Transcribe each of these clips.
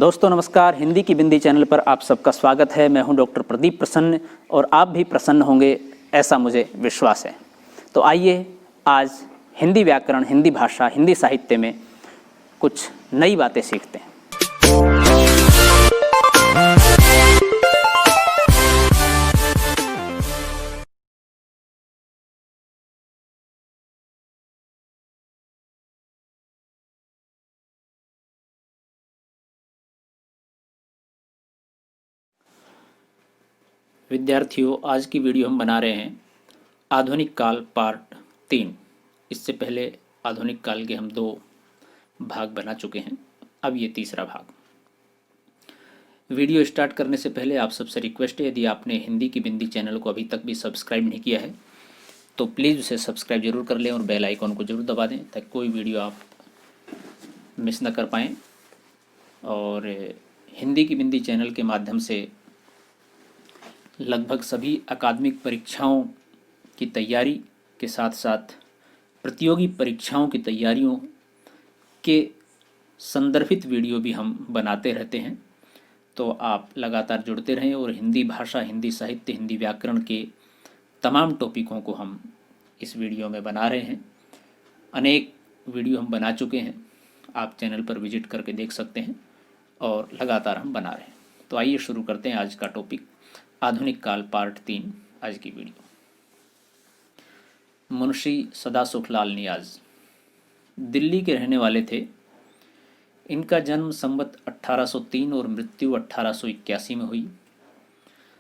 दोस्तों नमस्कार। हिंदी की बिंदी चैनल पर आप सबका स्वागत है। मैं हूं डॉक्टर प्रदीप प्रसन्न और आप भी प्रसन्न होंगे ऐसा मुझे विश्वास है। तो आइए आज हिंदी व्याकरण, हिंदी भाषा, हिंदी साहित्य में कुछ नई बातें सीखते हैं। विद्यार्थियों, आज की वीडियो हम बना रहे हैं आधुनिक काल पार्ट 3। इससे पहले आधुनिक काल के हम 2 भाग बना चुके हैं, अब ये तीसरा भाग। वीडियो स्टार्ट करने से पहले आप सबसे रिक्वेस्ट है, यदि आपने हिंदी की बिंदी चैनल को अभी तक भी सब्सक्राइब नहीं किया है तो प्लीज़ उसे सब्सक्राइब जरूर कर लें और बेल आइकॉन को जरूर दबा दें ताकि कोई वीडियो आप मिस न कर पाएँ। और हिंदी की बिंदी चैनल के माध्यम से लगभग सभी अकादमिक परीक्षाओं की तैयारी के साथ साथ प्रतियोगी परीक्षाओं की तैयारियों के संदर्भित वीडियो भी हम बनाते रहते हैं। तो आप लगातार जुड़ते रहें और हिंदी भाषा, हिंदी साहित्य, हिंदी व्याकरण के तमाम टॉपिकों को हम इस वीडियो में बना रहे हैं। अनेक वीडियो हम बना चुके हैं, आप चैनल पर विजिट करके देख सकते हैं और लगातार हम बना रहे हैं। तो आइए शुरू करते हैं आज का टॉपिक, आधुनिक काल पार्ट 3। आज की वीडियो। मुंशी सदासुखलाल नियाज़ दिल्ली के रहने वाले थे। इनका जन्म संवत 1803 और मृत्यु 1881 में हुई।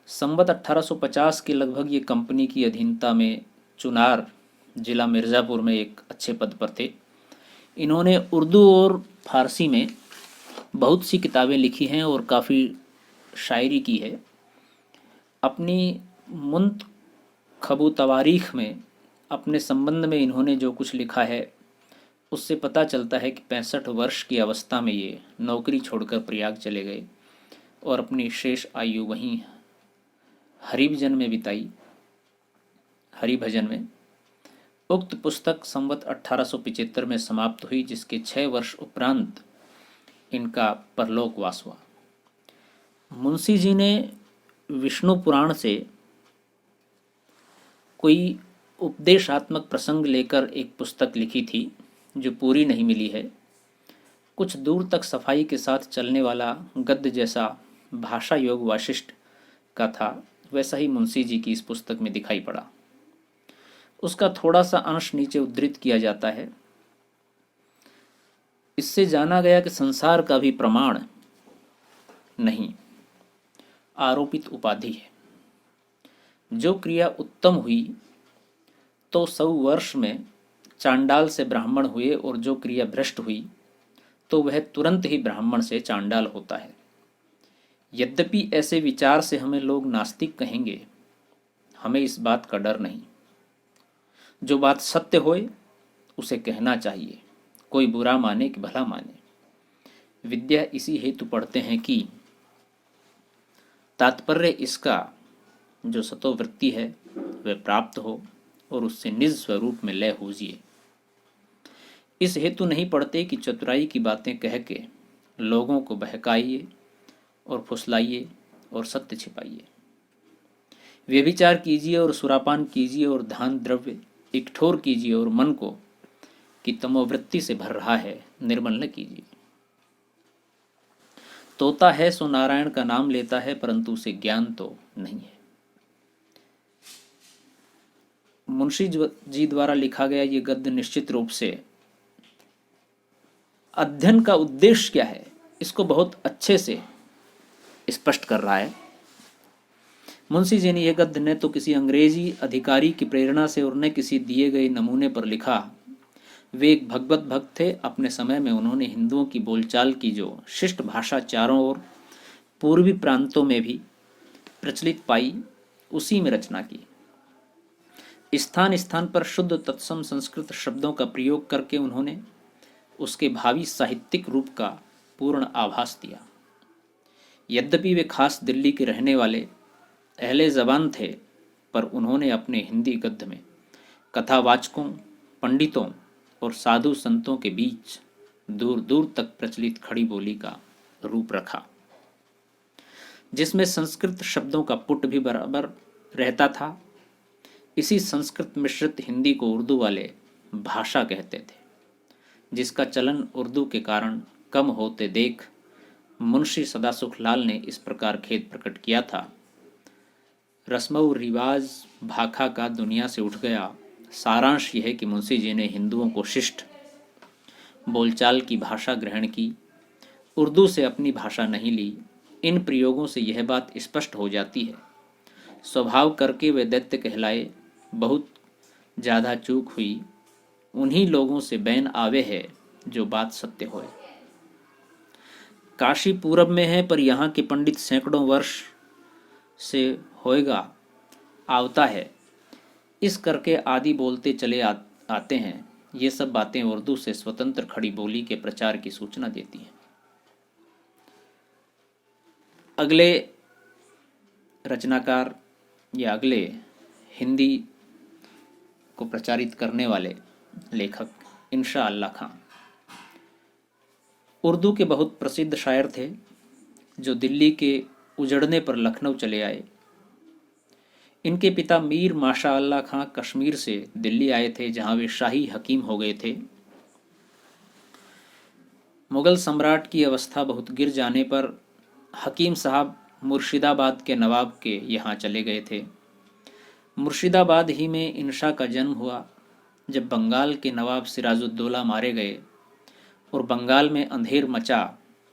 संवत 1850 के लगभग ये कंपनी की अधीनता में चुनार जिला मिर्ज़ापुर में एक अच्छे पद पर थे। इन्होंने उर्दू और फारसी में बहुत सी किताबें लिखी हैं और काफ़ी शायरी की है। अपनी मुंतखबु तवारीख में अपने संबंध में इन्होंने जो कुछ लिखा है उससे पता चलता है कि 65 वर्ष की अवस्था में ये नौकरी छोड़कर प्रयाग चले गए और अपनी शेष आयु वहीं हरिभजन में बिताई। हरिभजन में उक्त पुस्तक संवत 1875 में समाप्त हुई, जिसके 6 वर्ष उपरांत इनका परलोकवास हुआ। मुंशी जी ने विष्णु पुराण से कोई उपदेशात्मक प्रसंग लेकर एक पुस्तक लिखी थी जो पूरी नहीं मिली है। कुछ दूर तक सफाई के साथ चलने वाला गद्य जैसा भाषा योग वाशिष्ठ का था, वैसा ही मुंशी जी की इस पुस्तक में दिखाई पड़ा। उसका थोड़ा सा अंश नीचे उद्धृत किया जाता है। इससे जाना गया कि संसार का भी प्रमाण नहीं, आरोपित उपाधि है। जो क्रिया उत्तम हुई तो 100 वर्ष में चांडाल से ब्राह्मण हुए और जो क्रिया भ्रष्ट हुई तो वह तुरंत ही ब्राह्मण से चांडाल होता है। यद्यपि ऐसे विचार से हमें लोग नास्तिक कहेंगे, हमें इस बात का डर नहीं। जो बात सत्य होए उसे कहना चाहिए, कोई बुरा माने कि भला माने। विद्या इसी हेतु पढ़ते हैं कि तात्पर्य इसका जो सतोवृत्ति है वह प्राप्त हो और उससे निज स्वरूप में लय होजिए। इस हेतु नहीं पढ़ते कि चतुराई की बातें कह के लोगों को बहकाइए और फुसलाइए और सत्य छिपाइए। व्यभिचार कीजिए और सुरापान कीजिए और दान द्रव्य इकठोर कीजिए और मन को कि तमोवृत्ति से भर रहा है निर्मल न कीजिए। तोता है सो नारायण का नाम लेता है, परंतु उसे ज्ञान तो नहीं है। मुंशी जी द्वारा लिखा गया ये गद्य निश्चित रूप से अध्ययन का उद्देश्य क्या है इसको बहुत अच्छे से स्पष्ट कर रहा है। मुंशी जी ने यह गद्य न तो किसी अंग्रेजी अधिकारी की प्रेरणा से और न किसी दिए गए नमूने पर लिखा। वे एक भगवत भक्त थे। अपने समय में उन्होंने हिंदुओं की बोलचाल की जो शिष्ट भाषा चारों ओर पूर्वी प्रांतों में भी प्रचलित पाई, उसी में रचना की। स्थान स्थान पर शुद्ध तत्सम संस्कृत शब्दों का प्रयोग करके उन्होंने उसके भावी साहित्यिक रूप का पूर्ण आभास दिया। यद्यपि वे खास दिल्ली के रहने वाले अहले ज़बान थे, पर उन्होंने अपने हिंदी गद्य में कथावाचकों, पंडितों और साधु संतों के बीच दूर दूर तक प्रचलित खड़ी बोली का रूप रखा, जिसमें संस्कृत शब्दों का पुट भी बराबर रहता था। इसी संस्कृत मिश्रित हिंदी को उर्दू वाले भाषा कहते थे, जिसका चलन उर्दू के कारण कम होते देख मुंशी सदासुख लाल ने इस प्रकार खेद प्रकट किया था। रस्म रिवाज भाखा का दुनिया से उठ गया। सारांश यह है कि मुंशी जी ने हिंदुओं को शिष्ट बोलचाल की भाषा ग्रहण की, उर्दू से अपनी भाषा नहीं ली। इन प्रयोगों से यह बात स्पष्ट हो जाती है, स्वभाव करके वे दैत्य कहलाए। बहुत ज़्यादा चूक हुई, उन्हीं लोगों से बैन आवे है जो बात सत्य होए। काशी पूरब में है, पर यहाँ के पंडित सैकड़ों वर्ष से होएगा आवता है, इस करके आदि बोलते चले आते हैं। ये सब बातें उर्दू से स्वतंत्र खड़ी बोली के प्रचार की सूचना देती हैं। अगले रचनाकार या अगले हिंदी को प्रचारित करने वाले लेखक इंशा अल्लाह खां उर्दू के बहुत प्रसिद्ध शायर थे, जो दिल्ली के उजड़ने पर लखनऊ चले आए। इनके पिता मीर माशा अल्लाह खां कश्मीर से दिल्ली आए थे, जहां वे शाही हकीम हो गए थे। मुगल सम्राट की अवस्था बहुत गिर जाने पर हकीम साहब मुर्शिदाबाद के नवाब के यहाँ चले गए थे। मुर्शिदाबाद ही में इंशा का जन्म हुआ। जब बंगाल के नवाब सिराजुद्दौला मारे गए और बंगाल में अंधेर मचा,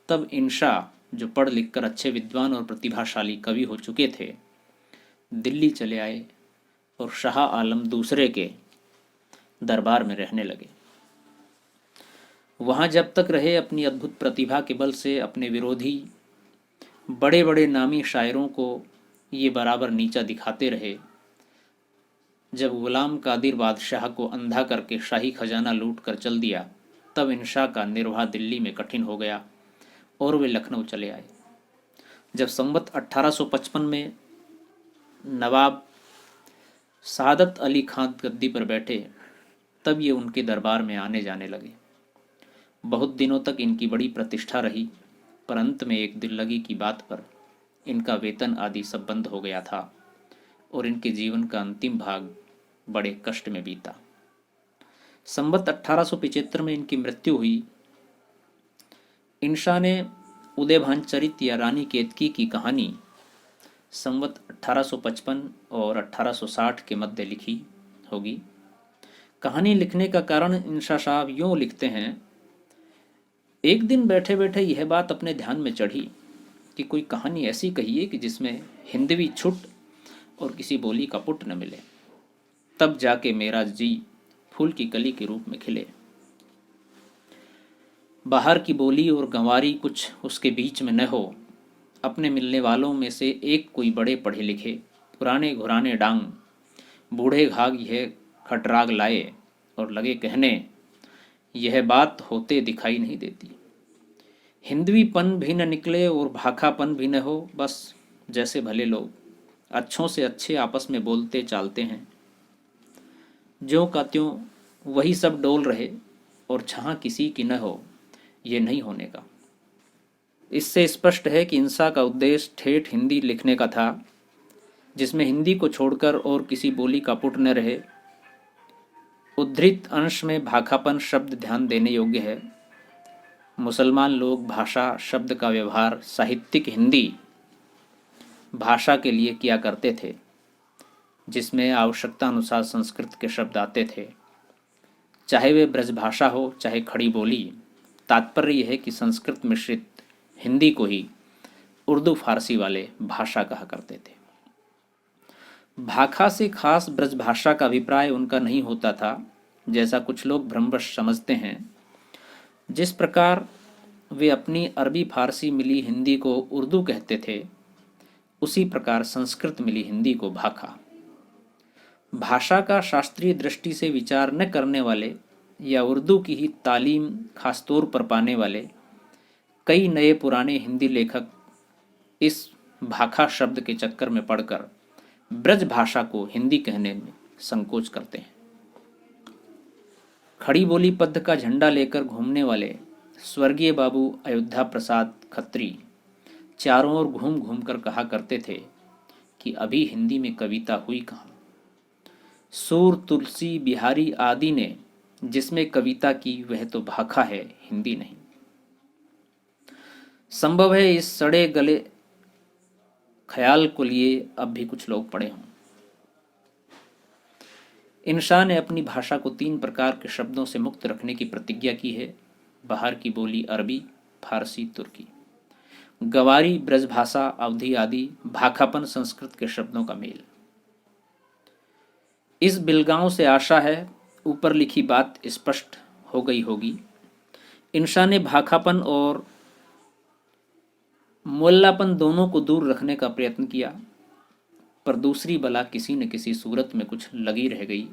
तब इंशा, जो पढ़ लिख कर अच्छे विद्वान और प्रतिभाशाली कवि हो चुके थे, दिल्ली चले आए और शाह आलम दूसरे के दरबार में रहने लगे। वहाँ जब तक रहे, अपनी अद्भुत प्रतिभा के बल से अपने विरोधी बड़े बड़े नामी शायरों को ये बराबर नीचा दिखाते रहे। जब गुलाम कादिर बादशाह को अंधा करके शाही खजाना लूट कर चल दिया, तब इंशा का निर्वाह दिल्ली में कठिन हो गया और वे लखनऊ चले आए। जब संवत 1855 में नवाब सादत अली खान गद्दी पर बैठे, तब ये उनके दरबार में आने जाने लगे। बहुत दिनों तक इनकी बड़ी प्रतिष्ठा रही, पर अंत में एक दिल लगी की बात पर इनका वेतन आदि सब बंद हो गया था और इनके जीवन का अंतिम भाग बड़े कष्ट में बीता। संवत 1875 में इनकी मृत्यु हुई। इंशा ने उदयभान चरित या रानी केतकी की कहानी संवत 1855 और 1860 के मध्य लिखी होगी। कहानी लिखने का कारण इंशा साहब यूँ लिखते हैं, एक दिन बैठे बैठे यह बात अपने ध्यान में चढ़ी कि कोई कहानी ऐसी कहिए कि जिसमें हिंदवी छुट और किसी बोली का पुट न मिले। तब जाके मेरा जी फूल की कली के रूप में खिले। बाहर की बोली और गंवारी कुछ उसके बीच में न हो। अपने मिलने वालों में से एक कोई बड़े पढ़े लिखे, पुराने घुराने डांग, बूढ़े घाघ यह खटराग लाए और लगे कहने, यह बात होते दिखाई नहीं देती। हिंदवीपन भी न निकले और भाखापन भी न हो, बस जैसे भले लोग अच्छों से अच्छे आपस में बोलते चालते हैं, ज्यों का त्यों वही सब डोल रहे और जहाँ किसी की न हो, ये नहीं होने का। इससे स्पष्ट है कि इंशा का उद्देश्य ठेठ हिंदी लिखने का था, जिसमें हिंदी को छोड़कर और किसी बोली का पुट न रहे। उद्धृत अंश में भाखापन शब्द ध्यान देने योग्य है। मुसलमान लोग भाषा शब्द का व्यवहार साहित्यिक हिंदी भाषा के लिए किया करते थे, जिसमें आवश्यकता अनुसार संस्कृत के शब्द आते थे, चाहे वे ब्रजभाषा हो चाहे खड़ी बोली। तात्पर्य यह है कि संस्कृत मिश्रित हिंदी को ही उर्दू फारसी वाले भाषा कहा करते थे। भाखा से खास ब्रजभाषा का अभिप्राय उनका नहीं होता था, जैसा कुछ लोग भ्रमवश समझते हैं। जिस प्रकार वे अपनी अरबी फारसी मिली हिंदी को उर्दू कहते थे, उसी प्रकार संस्कृत मिली हिंदी को भाखा। भाषा का शास्त्रीय दृष्टि से विचार न करने वाले या उर्दू की ही तालीम खासतौर पर पाने वाले कई नए पुराने हिंदी लेखक इस भाखा शब्द के चक्कर में पड़कर ब्रज भाषा को हिंदी कहने में संकोच करते हैं। खड़ी बोली पद का झंडा लेकर घूमने वाले स्वर्गीय बाबू अयोध्या प्रसाद खत्री चारों ओर घूम घूम कर कहा करते थे कि अभी हिंदी में कविता हुई कहाँ। सूर, तुलसी, बिहारी आदि ने जिसमें कविता की वह तो भाखा है, हिंदी नहीं। संभव है इस सड़े गले ख्याल को लिए अब भी कुछ लोग पड़े हों। इंशा ने अपनी भाषा को 3 प्रकार के शब्दों से मुक्त रखने की प्रतिज्ञा की है। बाहर की बोली अरबी, फारसी, तुर्की, गवारी, ब्रजभाषा, अवधी आदि, भाखापन संस्कृत के शब्दों का मेल। इस बिलगांव से आशा है ऊपर लिखी बात स्पष्ट हो गई होगी। इंशा ने भाखापन और मोल्लापन दोनों को दूर रखने का प्रयत्न किया, पर दूसरी बला किसी न किसी सूरत में कुछ लगी रह गई।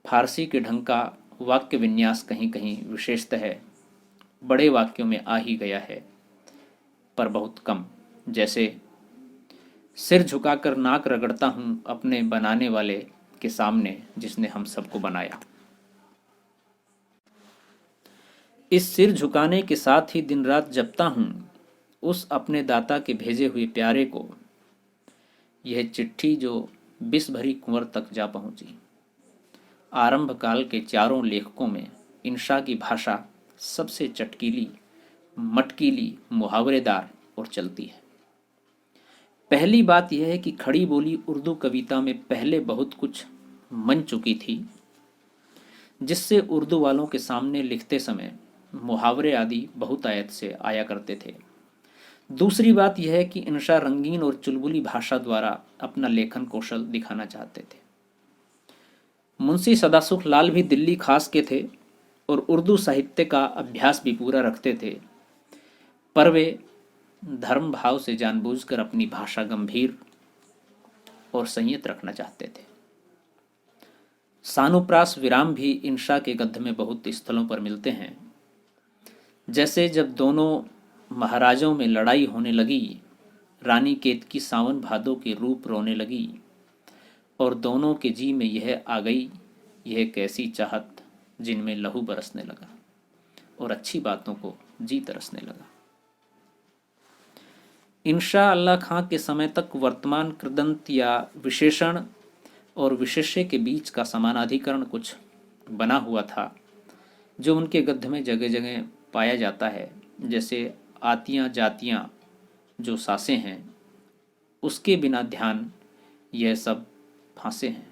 फारसी के ढंग का वाक्य विन्यास कहीं कहीं विशेषतः बड़े वाक्यों में आ ही गया है, पर बहुत कम। जैसे सिर झुकाकर नाक रगड़ता हूं अपने बनाने वाले के सामने जिसने हम सबको बनाया। इस सिर झुकाने के साथ ही दिन रात जपता हूं उस अपने दाता के भेजे हुए प्यारे को। यह चिट्ठी जो बिस भरी कुंवर तक जा पहुंची। आरंभ काल के चारों लेखकों में इंशा की भाषा सबसे चटकीली, मटकीली, मुहावरेदार और चलती है। पहली बात यह है कि खड़ी बोली उर्दू कविता में पहले बहुत कुछ मन चुकी थी, जिससे उर्दू वालों के सामने लिखते समय मुहावरे आदि बहुतायत से आया करते थे। दूसरी बात यह है कि इंशा रंगीन और चुलबुली भाषा द्वारा अपना लेखन कौशल दिखाना चाहते थे। मुंशी सदासुख लाल भी दिल्ली खास के थे और उर्दू साहित्य का अभ्यास भी पूरा रखते थे, पर वे धर्म भाव से जानबूझकर अपनी भाषा गंभीर और संयत रखना चाहते थे। सानुप्रास विराम भी इंशा के गद्य में बहुत स्थलों पर मिलते हैं। जैसे जब दोनों महाराजों में लड़ाई होने लगी, रानी केतकी सावन भादों के रूप रोने लगी और दोनों के जी में यह आ गई, यह कैसी चाहत जिनमें लहू बरसने लगा, और अच्छी बातों को जी तरसने लगा। इंशा अल्लाह खां के समय तक वर्तमान कृदंत या विशेषण और विशेष्य के बीच का समानाधिकरण कुछ बना हुआ था, जो उनके गद्य में जगह जगह पाया जाता है। जैसे आतियाँ जातियाँ जो सासें हैं, उसके बिना ध्यान यह सब फांसे हैं।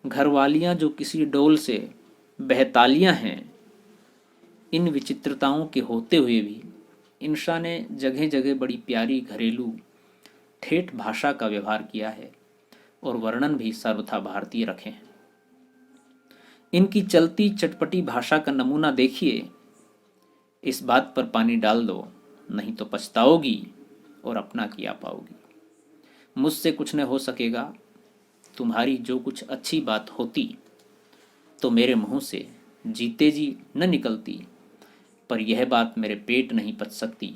घरवालियाँ जो किसी डोल से बहतालियाँ हैं, इन विचित्रताओं के होते हुए भी इंशा ने जगह जगह बड़ी प्यारी घरेलू ठेठ भाषा का व्यवहार किया है और वर्णन भी सर्वथा भारतीय रखे हैं। इनकी चलती चटपटी भाषा का नमूना देखिए। इस बात पर पानी डाल दो, नहीं तो पछताओगी और अपना किया पाओगी। मुझसे कुछ न हो सकेगा, तुम्हारी जो कुछ अच्छी बात होती तो मेरे मुंह से जीते जी न निकलती, पर यह बात मेरे पेट नहीं पच सकती।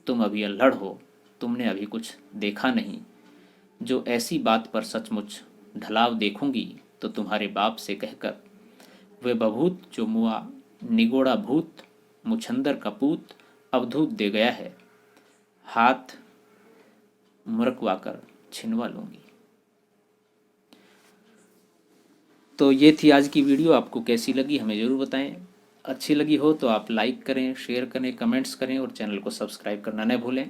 तुम अभी अल्हड़ हो, तुमने अभी कुछ देखा नहीं। जो ऐसी बात पर सचमुच ढलाव देखूंगी तो तुम्हारे बाप से कहकर वे बभूत जो मुआ निगोड़ा भूत मुछंदर का पूत अवधूत दे गया है, हाथ मुरकवाकर छिनवा लूंगी। तो ये थी आज की वीडियो। आपको कैसी लगी हमें ज़रूर बताएं। अच्छी लगी हो तो आप लाइक करें, शेयर करें, कमेंट्स करें और चैनल को सब्सक्राइब करना न भूलें।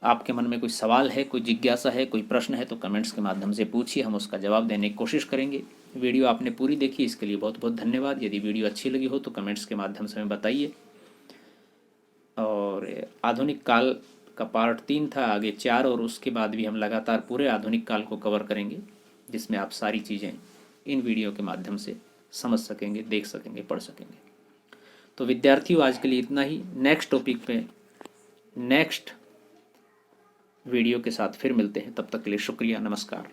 आपके मन में कोई सवाल है, कोई जिज्ञासा है, कोई प्रश्न है तो कमेंट्स के माध्यम से पूछिए, हम उसका जवाब देने की कोशिश करेंगे। वीडियो आपने पूरी देखी, इसके लिए बहुत बहुत धन्यवाद। यदि वीडियो अच्छी लगी हो तो कमेंट्स के माध्यम से हमें बताइए। और आधुनिक काल का पार्ट 3 था, आगे 4 और उसके बाद भी हम लगातार पूरे आधुनिक काल को कवर करेंगे, जिसमें आप सारी चीज़ें इन वीडियो के माध्यम से समझ सकेंगे, देख सकेंगे, पढ़ सकेंगे। तो विद्यार्थियों, आज के लिए इतना ही। नेक्स्ट टॉपिक पे नेक्स्ट वीडियो के साथ फिर मिलते हैं। तब तक के लिए शुक्रिया, नमस्कार।